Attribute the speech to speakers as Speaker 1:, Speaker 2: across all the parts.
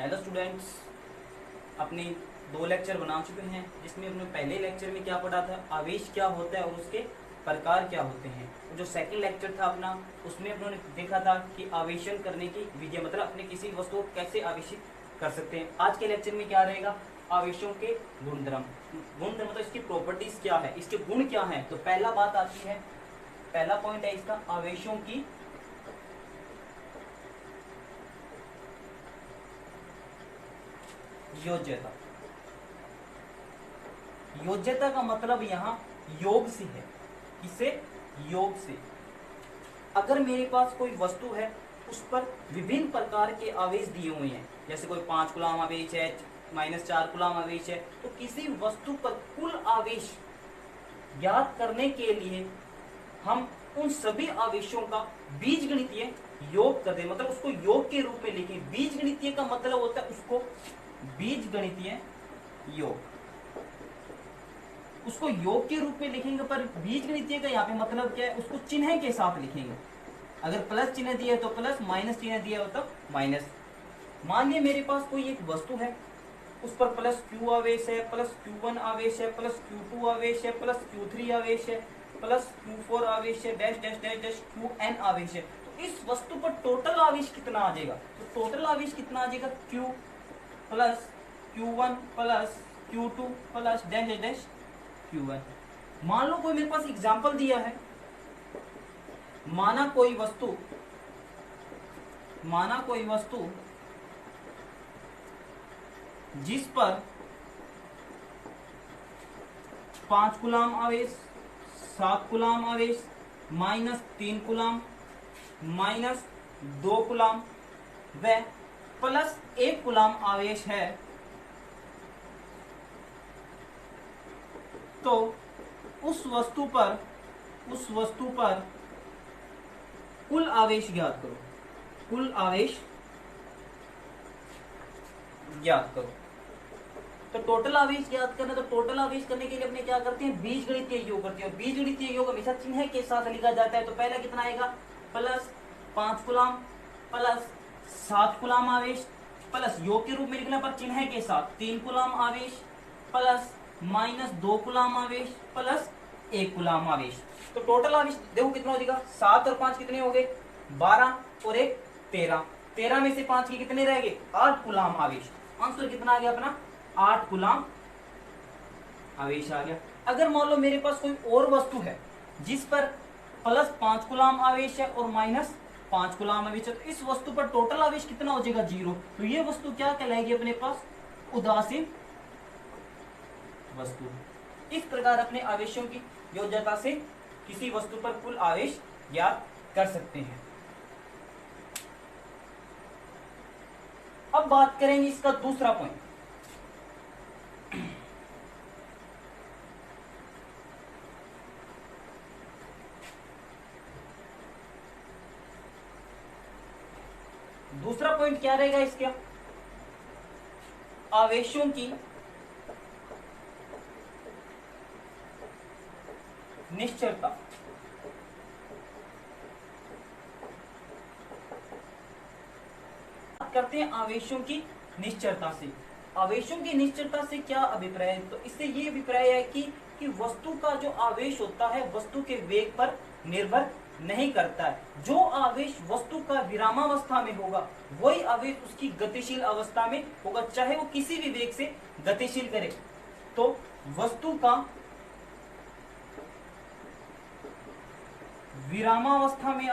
Speaker 1: Hello students, अपने 2 lecture बना चुके हैं जिसमें अपने पहले लेक्चर में क्या पढ़ा था, आवेश क्या होता है और उसके प्रकार क्या होते हैं। जो सेकंड लेक्चर था अपना, उसमें अपनों ने देखा था कि आवेशन करने की विधि, मतलब अपने किसी वस्तु को कैसे आवेशित कर सकते हैं। आज के लेक्चर में क्या रहेगा, आवेशों के गुणधर्म मतलब इसकी प्रॉपर्टीज क्या है, इसके गुण क्या है। तो पहला बात आती है, पहला पॉइंट है इसका आवेशों की योज्यता। योज्यता का मतलब यहाँ योग से है। किससे? योग से। अगर मेरे पास कोई वस्तु है, उस पर विभिन्न प्रकार के आवेश दिए हुए हैं, जैसे कोई 5 कूलम आवेश है, -4 कूलम आवेश है, तो किसी वस्तु पर कुल आवेश ज्ञात करने के लिए हम उन सभी आवेशों का बीजगणितीय योग कर दें, मतलब उसको योग के रूप में लिखें। बीजगणितीय का मतलब होता है उसको बीजगणितीय योग, उसको योग के रूप में लिखेंगे। पर बीजगणितीय का यहाँ पे मतलब क्या है, उसको चिन्ह के साथ लिखेंगे। अगर प्लस चिन्ह दिया है तो प्लस, माइनस चिन्ह दिया हो तो माइनस। मान लिया मेरे पास कोई एक वस्तु है, उस पर प्लस Q आवेश है, प्लस Q1 आवेश है, प्लस Q2 आवेश है, प्लस Q3 आवेश है, प्लस Q4 आवेश है, dash dash dash dash Qn आवेश है। तो इस वस्तु पर टोटल आवेश कितना आ जाएगा? तो टोटल आवेश कितना आ जाएगा? Q plus Q1 plus Q2 plus dash dash dash Q1। मान लो कोई मेरे पास एग्जाम्पल दिया है, माना कोई वस्तु जिस पर 5 कूलम आवेश, 7 कूलम आवेश, -3 कूलम, -2 कूलम व +1 कूलम आवेश है, तो उस वस्तु पर कुल आवेश ज्ञात करो। कुल आवेश ज्ञात करो। तो टोटल आवेश ज्ञात करना, तो टोटल आवेश करने के लिए अपने क्या करते हैं, बीजगणितीय योग करते हैं। बीजगणितीय योग हमेशा चिन्ह के साथ लिखा जाता है। तो पहला कितना आएगा, प्लस 5 कूलम प्लस 7 कूलम आवेश, प्लस योग के रूप में लिखना पर चिन्ह के साथ 3 कूलम आवेश, प्लस -2 कूलम आवेश, प्लस 1 कूलम आवेश। तो टोटल आवेश देखो कितना हो जाएगा, 7 और 5 कितने हो गए, 12 और 1 13। 13 में से 5 के कितने रह गए, 8 कूलम आवेश। आंसर कितना आ गया अपना, 8 कूलम आवेश आ गया। अगर मान लो मेरे पास कोई और वस्तु है जिस पर प्लस 5 कूलम आवेश है और -5 कूलम आवेश है, तो इस वस्तु पर टोटल आवेश कितना हो जाएगा, 0। तो ये वस्तु क्या कहलाएगी अपने पास, उदासीन वस्तु। इस प्रकार अपने आवेशों की योज्यता से किसी वस्तु पर कुल आवेश ज्ञात कर सकते हैं। अब बात करेंगे इसका दूसरा पॉइंट। दूसरा पॉइंट क्या रहेगा इसका, आवेशों की निश्चलता। बात करते हैं आवेशों की निश्चलता से। आवेशों की निश्चलता से क्या अभिप्राय है, तो इससे ये अभिप्राय है कि वस्तु का जो आवेश होता है वस्तु के वेग पर निर्भर नहीं करता है। जो आवेश वस्तु का विरामावस्था में होगा वही आवेश उसकी गतिशील अवस्था में होगा, चाहे वो किसी भी वेग से गतिशील करे। तो वस्तु का विरामावस्था में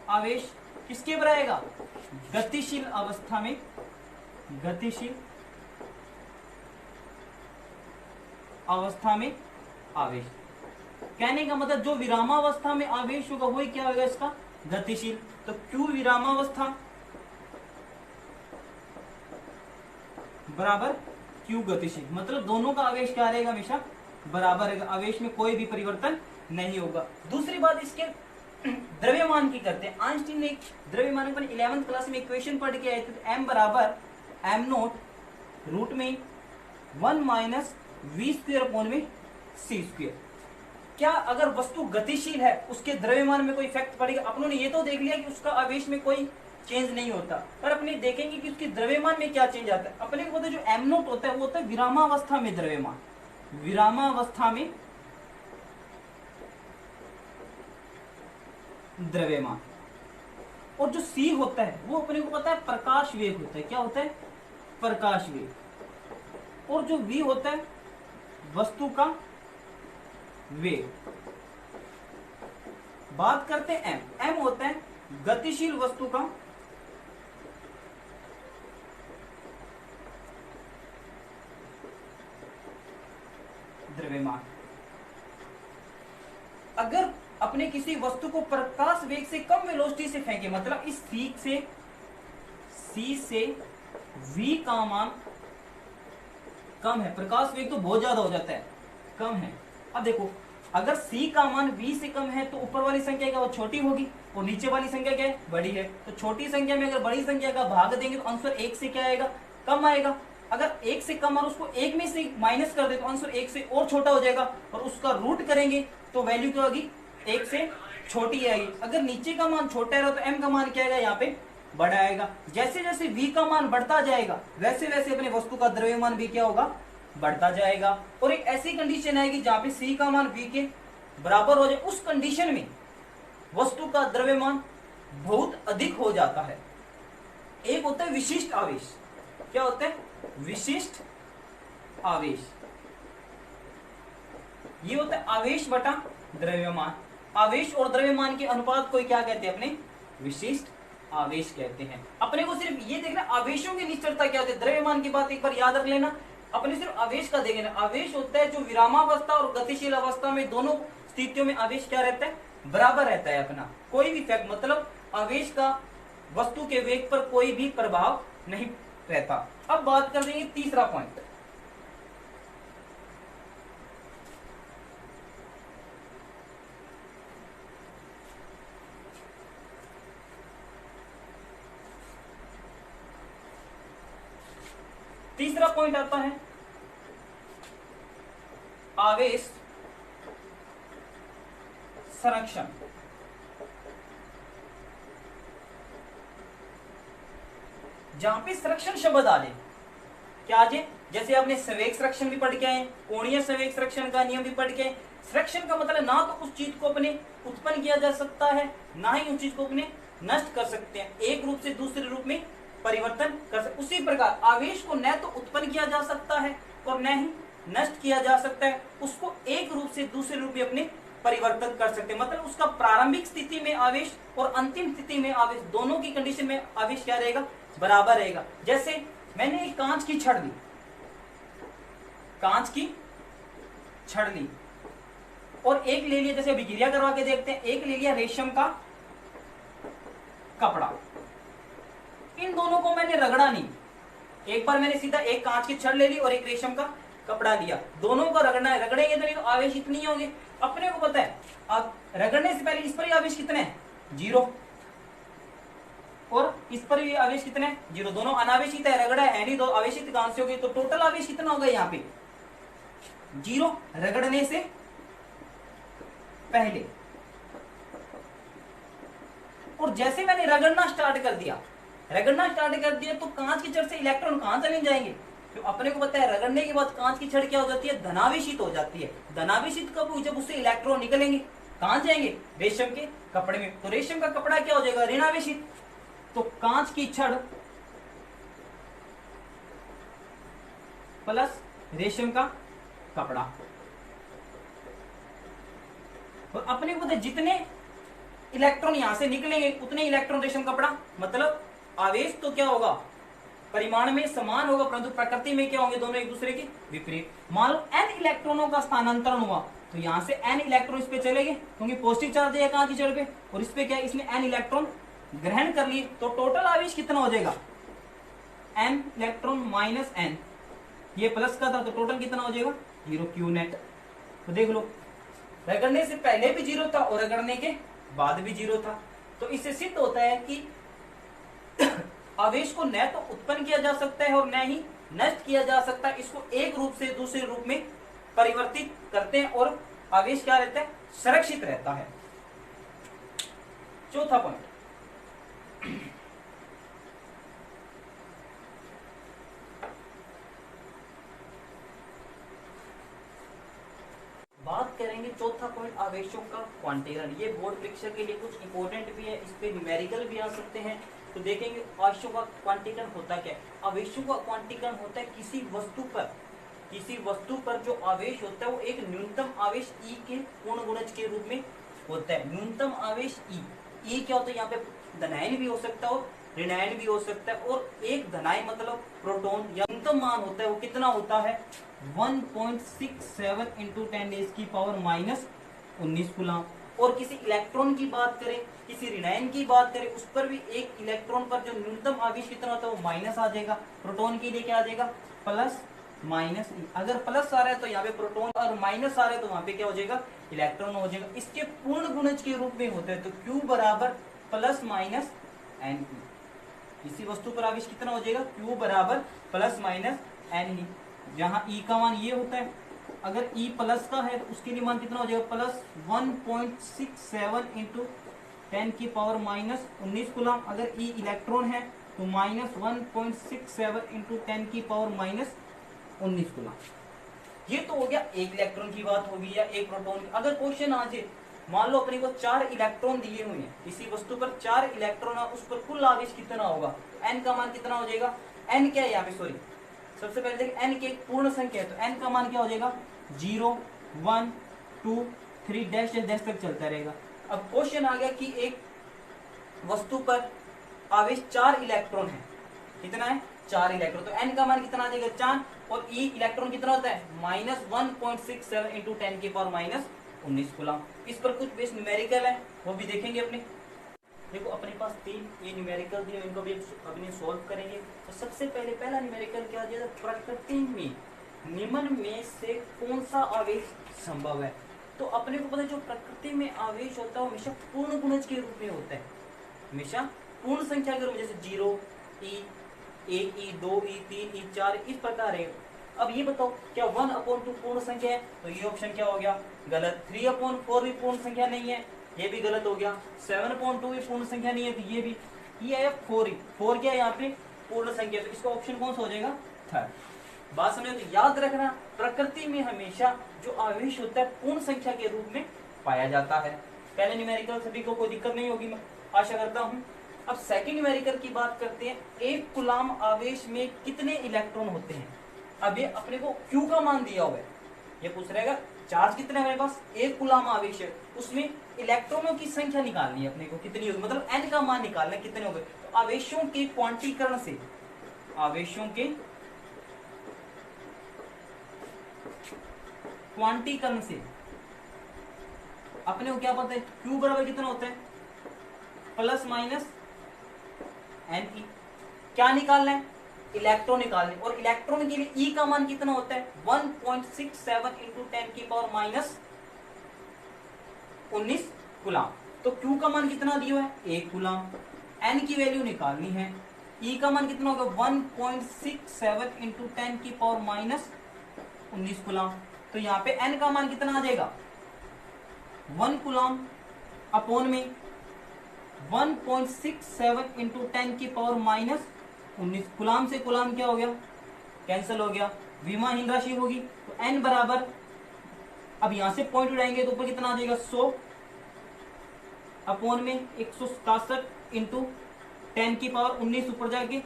Speaker 1: आवेश किसके बराबर आएगा, गतिशील अवस्था में आवेश। कहने का मतलब जो विरामावस्था में आवेश होगा वही क्या होगा, इसका गतिशील। तो Q विरामावस्था बराबर Q गतिशील, मतलब दोनों का आवेश क्या रहेगा, हमेशा बराबर रहेगा, आवेश में कोई भी परिवर्तन नहीं होगा। दूसरी बात इसके द्रव्यमान की करते हैं। आइंस्टीन ने द्रव्यमान पर 11th क्लास में इक्वेशन पढ़ के आए थे, तो m बराबर m0 रूट में 1 - v² अपॉन में c²। क्या अगर वस्तु गतिशील है उसके द्रव्यमान में कोई इफेक्ट पड़ेगा? अपनों ने ये तो देख लिया कि उसका आवेश में कोई चेंज नहीं होता, पर अपने देखेंगे कि उसके द्रव्यमान में क्या चेंज आता है। अपने को जो एम नोट होता है वो होता है विरामावस्था में द्रव्यमान, विरामावस्था में द्रव्यमान। और जो सी होता है वो अपने को पता है प्रकाश वेग होता है। क्या होता है? प्रकाश वेग। और जो वी होता है वस्तु का वेग। बात करते हैं एम। एम होता है गतिशील वस्तु का द्रव्यमान। अगर अपने किसी वस्तु को प्रकाश वेग से कम वेलोसिटी से फेंके, मतलब इस सी से v का मान कम है, प्रकाश वेग तो बहुत ज्यादा हो जाता है, कम है। अब देखो अगर c का मान v से कम है तो ऊपर वाली संख्या क्या वो छोटी होगी और नीचे वाली संख्या क्या है? बड़ी है। तो छोटी संख्या में अगर बड़ी संख्या का भाग देंगे तो आंसर 1 से क्या आएगा? कम आएगा। अगर 1 से कम और उसको 1 में से माइनस कर दे तो आंसर 1 से और छोटा हो जाएगा, और उसका रूट करेंगे तो वैल्यू क्या होगी? 1 से छोटी आएगी। अगर नीचे का मान छोटा रहा तो m का मान क्या आएगा? यहाँ पे बड़ा आएगा। जैसे जैसे v का मान बढ़ता जाएगा वैसे वैसे अपने वस्तु का द्रव्यमान भी क्या होगा? बढ़ता जाएगा। और एक ऐसी कंडीशन आएगी जहां पे c का मान v के बराबर हो जाए, उस कंडीशन में वस्तु का द्रव्यमान बहुत अधिक हो जाता है। एक होता है विशिष्ट आवेश। क्या होता है? विशिष्ट आवेश। ये होता है आवेश बटा द्रव्यमान। आवेश और द्रव्यमान के अनुपात को क्या कहते हैं? अपने विशिष्ट आवेश कहते हैं। अपने को सिर्फ ये देखना आवेशों की निश्चलता क्या होती है। द्रव्यमान की बात एक बार याद रख लेना, अपने सिर्फ आवेश का देखेना। आवेश होता है जो विरामावस्था और गतिशील अवस्था में दोनों स्थितियों में आवेश क्या रहता है? बराबर रहता है अपना। कोई भी फैक्ट मतलब आवेश का वस्तु के वेग पर कोई भी प्रभाव नहीं रहता। अब बात कर देंगे तीसरा पॉइंट। तीसरा पॉइंट आता है आवेश संरक्षण। जहां पे संरक्षण शब्द आ जाए, क्या आ जाए? जैसे आपने संवेग संरक्षण भी पढ़ के आए, कोणीय संवेग संरक्षण का नियम भी पढ़ के आए। संरक्षण का मतलब ना तो उस चीज को अपने उत्पन्न किया जा सकता है, ना ही उस चीज को अपने नष्ट कर सकते हैं, एक रूप से दूसरे रूप में परिवर्तन कर सकते। उसी प्रकार आवेश को न तो उत्पन्न किया जा सकता है और न ही नष्ट किया जा सकता है, उसको एक रूप से दूसरे रूप में अपने परिवर्तन कर सकते हैं। मतलब उसका प्रारंभिक स्थिति में आवेश और अंतिम स्थिति में आवेश, दोनों की कंडीशन में आवेश क्या रहेगा? बराबर रहेगा। जैसे मैंने एक कांच की छड़ ली, कांच की छड़ ली और एक ले लिया, जैसे अभी गिरिया करवा के देखते हैं, एक ले लिया रेशम का कपड़ा। इन दोनों को मैंने रगड़ा नहीं, एक बार मैंने सीधा एक कांच की छड़ ले ली और एक रेशम का कपड़ा लिया, दोनों को रगड़ना है। रगड़ेंगे तो नहीं तो आवेश इतनी होंगे। अपने को पता है अब रगड़ने से पहले इस पर ही आवेश कितने हैं? 0, और इस पर भी आवेश कितने हैं? 0। दोनों अनावेशित है, रगड़ा है नहीं, दो आवेशित कहां से होगी? तो टोटल आवेश कितना होगा यहाँ पे? 0 रगड़ने से पहले। और जैसे मैंने रगड़ना स्टार्ट कर दिया तो कांच की छड़ से इलेक्ट्रॉन कहां चले जाएंगे? तो अपने को पता है रगड़ने के बाद कांच की छड़ क्या हो जाती है? धनावेशित हो जाती है। धनावेशित कब हुई? जब उससे इलेक्ट्रॉन निकलेंगे, कहां जाएंगे? रेशम के कपड़े में। तो रेशम का कपड़ा क्या हो जाएगा? ऋणावेशित। तो कांच की छड़ प्लस रेशम का कपड़ा। और अपने को जितने इलेक्ट्रॉन यहां से निकलेंगे उतने इलेक्ट्रॉन रेशम कपड़ा। मतलब आवेश तो क्या होगा? परिमाण में समान होगा, परंतु प्रकृति में क्या होंगे? दोनों एक दूसरे के विपरीत। मान लो n इलेक्ट्रॉनों का स्थानांतरण हुआ तो यहां से n इलेक्ट्रॉन इस पे चले गए क्योंकि पॉजिटिव चार्ज है कांच की छड़ पे, और इस पे क्या है? इसने n इलेक्ट्रॉन ग्रहण कर लिए। तो टोटल आवेश कितना हो जाएगा? n इलेक्ट्रॉन माइनस n, ये प्लस का था तो टोटल कितना हो जाएगा? 0 क्यू नेट। तो देख लो रगड़ने से पहले भी 0 था और रगड़ने के बाद भी 0 था। तो इससे सिद्ध होता है कि आवेश को न तो उत्पन्न किया जा सकता है और न ही नष्ट किया जा सकता है, इसको एक रूप से दूसरे रूप में परिवर्तित करते हैं और आवेश क्या रहता है, संरक्षित रहता है। चौथा पॉइंट, बात करेंगे चौथा पॉइंट आवेशों का क्वांटीकरण। ये बोर्ड परीक्षा के लिए कुछ इंपॉर्टेंट भी है, इस पे न्यूमेरिकल भी आ सकते हैं। तो देखेंगे आवेशों का क्वांटीकरण होता क्या है। आवेशों का क्वांटीकरण होता है किसी वस्तु पर जो आवेश होता है वो एक न्यूनतम आवेश E के पूर्ण गुणज के रूप में होता है। न्यूनतम आवेश E क्या होता है, यहाँ पे धनायन भी हो सकता है और ऋणायन भी हो सकता है। और एक धनायन मतलब प्रोटॉन, या न्यूनतम मान होता है वो कितना होता है 1.67 इंटू 10⁻⁻19 कूलम। और किसी इलेक्ट्रॉन की बात करें, किसी ऋणायन की बात करें, उस पर भी एक इलेक्ट्रॉन पर जो न्यूनतम आवेश कितना होता है वो माइनस आ जाएगा। प्रोटॉन के लिए क्या आ जाएगा, प्लस माइनस। अगर प्लस आ रहा है तो यहाँ पे प्रोटॉन और माइनस आ रहा है तो वहां पे क्या हो जाएगा, इलेक्ट्रॉन हो जाएगा। इसके पूर्ण गुणज के रूप में होता है तो Q बराबर प्लस माइनस एन। इसी वस्तु पर आवेश कितना हो जाएगा, Q बराबर प्लस माइनस एन। जहां E का मान ये होता है, अगर E प्लस का है तो उसके लिए मान कितना हो जाएगा, प्लस 1.67 इंटू 10⁻⁻19 कूलम। अगर E इलेक्ट्रॉन है तो माइनस 1.67 इंटू 10⁻⁻19 कूलम। ये तो हो गया एक इलेक्ट्रॉन की बात होगी या एक प्रोटॉन की। अगर क्वेश्चन आ जाए, मान लो अपने को 4 इलेक्ट्रॉन दिए हुए हैं, किसी वस्तु पर 4 इलेक्ट्रॉन है, उस पर कुल आवेश कितना होगा, n का मान कितना हो जाएगा। n क्या है यहाँ पे, सॉरी सबसे पहले देखिए n की एक पूर्ण संख्या है तो n का मान क्या हो जाएगा 0 1 2 3 डैश डैश तक चलता रहेगा। अब क्वेश्चन आ गया कि एक वस्तु पर आवेश 4 इलेक्ट्रॉन है, कितना है 4 इलेक्ट्रॉन, तो n का मान कितना आ जाएगा 4। और E इलेक्ट्रॉन कितना होता है माइनस 1.67 इंटू 10⁻⁻19 कूलम। इस पर कुछ बेस न्यूमेरिकल है वो भी देखेंगे अपने। देखो अपने पास 3 ये न्यूमेरिकल दिए, इनको भी अपने सॉल्व करेंगे। तो सबसे पहले पहला न्यूमेरिकल क्या दिया, प्रकृति में निम्न में से कौन सा आवेश संभव है। तो अपने को पता है जो प्रकृति में आवेश होता है वो हमेशा पूर्ण गुणज के रूप में होता है, हमेशा पूर्ण संख्या के रूप में, जैसे 0 E 1 E 2 E 3 E 4 इस प्रकार है। अब ये बताओ क्या 1/2 पूर्ण संख्या है, तो ये ऑप्शन क्या हो गया गलत। 3/4 भी पूर्ण संख्या नहीं है, ये भी गलत हो गया। 7/2 भी पूर्ण संख्या नहीं है तो ये भी। ये है 4 क्या है यहाँ पे पूर्ण संख्या, तो इसका ऑप्शन कौन सा हो जाएगा थर्ड। बात समझो, तो याद रखना प्रकृति में हमेशा जो आवेश होता है पूर्ण संख्या के रूप में पाया जाता है। पहले न्यूमेरिकल सभी को कोई दिक्कत नहीं होगी, मैं आशा करता हूँ। अब सेकंड न्यूमेरिकल की बात करते हैं, एक कूलम आवेश में कितने इलेक्ट्रॉन होते हैं। अब ये अपने को Q का मान दिया हुआ है, ये पूछ रहेगा चार्ज कितने हमारे पास, एक कूलम आवेश है, उसमें इलेक्ट्रॉनों की संख्या निकालनी है अपने को कितनी होगी, मतलब n का मान निकालना है कितने हो गए। तो आवेशों के क्वांटीकरण से, आवेशों के क्वांटीकरण से अपने को क्या पता है Q बराबर कितना होता है प्लस माइनस एन ई। क्या निकालना है, इलेक्ट्रॉन निकालने। और इलेक्ट्रॉन के लिए E का मान कितना होता है 1.67 इंटू 10⁻⁻19 कूलम। तो Q का मान कितना दिया है 1 कूलम। N की वैल्यू निकालनी है, E का मान कितना होगा 1.67 इंटू 10⁻⁻19 कूलम। तो यहाँ पे N का मान कितना आ जाएगा 1 कूलम अपॉन में 1.67 इंटू 10⁻⁻19 कूलम से कूलम क्या हो गया कैंसिल हो गया, विमाहीन राशि होगी। तो n बराबर, अब यहां से पॉइंट उड़ाएंगे तो ऊपर कितना आ जाएगा 100 अपॉन में 167 इंटू 10⁻19 ऊपर जाके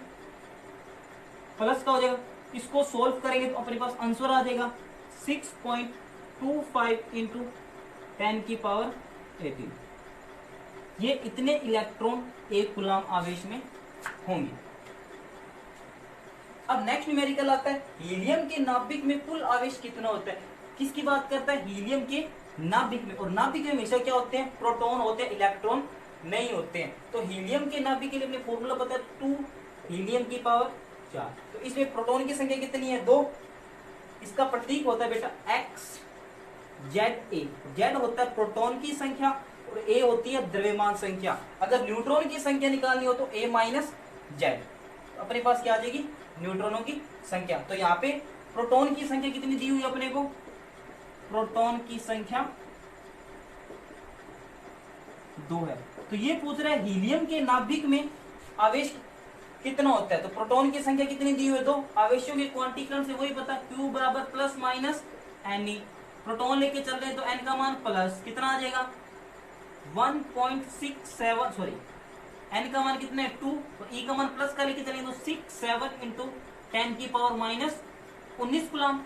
Speaker 1: प्लस का हो जाएगा। इसको सोल्व करेंगे तो अपने पास आंसर आ जाएगा 6.25 इंटू 10⁻18। ये इतने इलेक्ट्रॉन एक कूलम आवेश में होंगे। अब नेक्स्ट न्यूमेरिकल आता है हीलियम के नाभिक में कुल आवेश कितना होता है। किसकी बात करता है, हीलियम के नाभिक में। और नाभिक में हमेशा क्या होते हैं प्रोटॉन होते हैं, इलेक्ट्रॉन नहीं होते हैं। तो हीलियम के नाभिक के लिए अपने फॉर्मूला पता है 2 हीलियम की पावर 4। तो इसमें प्रोटॉन की संख्या कितनी है 2। इसका प्रतीक होता है बेटा एक्स जेड ए। जेड होता है प्रोटॉन की संख्या और ए होती है द्रव्यमान संख्या। अगर न्यूट्रॉन की संख्या निकालनी हो तो ए माइनस जेड। अपने पास क्या आ जाएगी न्यूट्रॉनों की संख्या। तो यहाँ पे प्रोटॉन की संख्या कितनी दी हुई है अपने को प्रोटॉन की संख्या 2 है। तो ये पूछ रहा है हीलियम के नाभिक में आवेश कितना होता है, तो प्रोटॉन की संख्या कितनी दी हुई है 2, आवेशों के क्वांटीकरण से वही पता, Q बराबर प्लस माइनस Ne। प्रोटॉन लेके चल रहे हैं तो n का मान प्लस कितना आ जाएगा 1.67, सॉरी n का मान कितना है 2, तो E का मान प्लस का लेके चलेंगे तो 67 इंटू 10 की पावर माइनस 19 कूलम।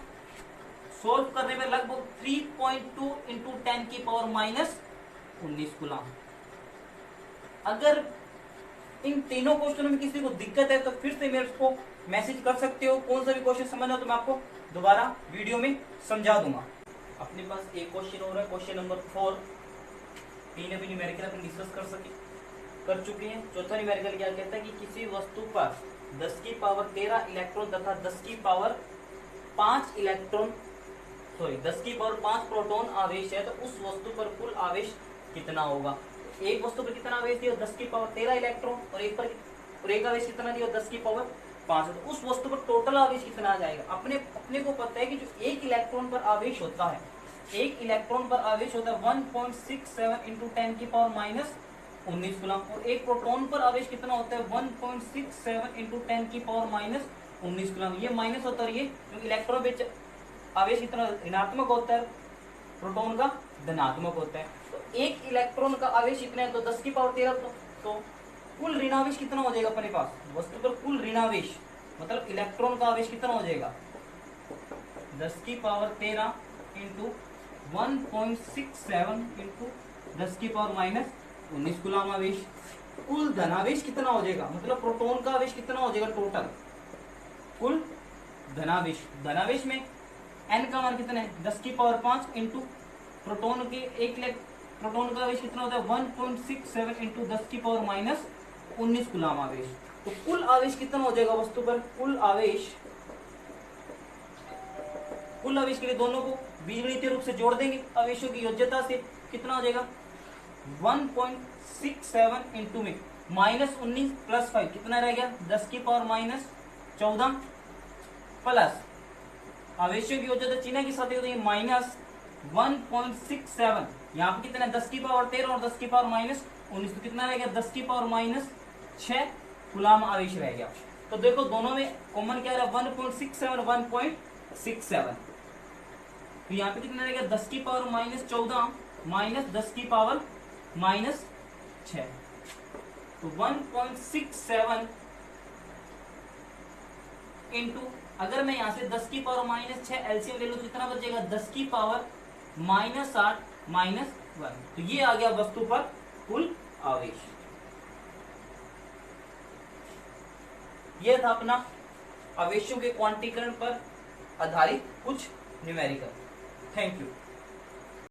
Speaker 1: सोल्व करने में लगभग 3.2 इंटू 10 की पावर माइनस 19 कूलम। अगर इन तीनों क्वेश्चनों में किसी को दिक्कत है तो फिर से मेरे को मैसेज कर सकते हो, कौन सा भी क्वेश्चन समझना हो तो मैं आपको दोबारा वीडियो में समझा दूंगा। अपने पास एक क्वेश्चन और है, क्वेश्चन नंबर 4। तीन अभी न्यूमेरिकल अपन डिस्कस कर चुके हैं। चौथा न्यूमेरिकल क्या कहता है कि किसी वस्तु पर 10 की पावर 13 इलेक्ट्रॉन तथा 10 की पावर 5 इलेक्ट्रॉन, सॉरी 10 की पावर 5 प्रोटॉन आवेश है, तो उस वस्तु पर कुल आवेश कितना होगा। एक वस्तु पर कितना आवेश दिया 10 की पावर 13 इलेक्ट्रॉन, और एक आवेश कितना दिया 10 की पावर 5, तो उस वस्तु पर टोटल आवेश कितना आ जाएगा। अपने को पता है कि जो एक इलेक्ट्रॉन पर आवेश होता है, एक इलेक्ट्रॉन पर आवेश होता है 1.67 इंटू 10 की पावर माइनस 19 कूलम, और एक प्रोटॉन पर आवेश कितना होता है 1.67 इंटू 10 की पावर माइनस 19 कूलम। ये माइनस होता है, ये जो इलेक्ट्रॉन पे आवेश कितना ऋणात्मक होता है, प्रोटॉन का धनात्मक होता है। तो एक इलेक्ट्रॉन का आवेश कितना है तो 10 की पावर 13, तो कुल ऋणावेश कितना हो जाएगा अपने पास वस्तु पर, कुल ऋणावेश मतलब इलेक्ट्रॉन का आवेश कितना हो जाएगा 10 की पावर 13 इंटू 1.67 इंटू 10 की पावर माइनस 19 कूलम आवेश। कुल धनावेश कितना हो जाएगा, मतलब प्रोटॉन का आवेश कितना हो जाएगा टोटल, कुल धनावेश में n का मान कितना है 10 की पावर 5 इंटू प्रोटॉन के प्रोटॉन का आवेश कितना होता है 1.67 इंटू 10 की पावर माइनस 19 कूलम आवेश। तो कुल आवेश कितना हो जाएगा वस्तु पर, कुल आवेश के लिए दोनों को बीजगणितीय रूप से जोड़ देंगे आवेशों की योज्यता से, कितना हो जाएगा 1.67 इंटू में माइनस 19 प्लस 5 कितना रह गया 10 की पावर माइनस 14 प्लस आवेशों की योज्यता चिन्ह के साथ तो ये माइनस 1.67, यहाँ पे कितना 10 की पावर 13 और 10 की पावर माइनस 19, तो कितना रह गया 10 की पावर माइनस 6 कूलम आवेश रह गया। तो देखो दोनों में कॉमन क्या रहा 1.67, तो यहाँ पे कितना रह गया 10 की पावर माइनस 14 माइनस 10 की पावर माइनस 6, तो 1.67 इंटू, अगर मैं यहाँ से 10 की पावर माइनस 6 एलसीएम ले लूँ तो कितना बचेगा 10 की पावर माइनस 8 माइनस 1, तो ये आ गया वस्तु पर कुल आवेश। यह था अपना आवेशों के क्वांटीकरण पर आधारित कुछ न्यूमेरिकल। Thank you.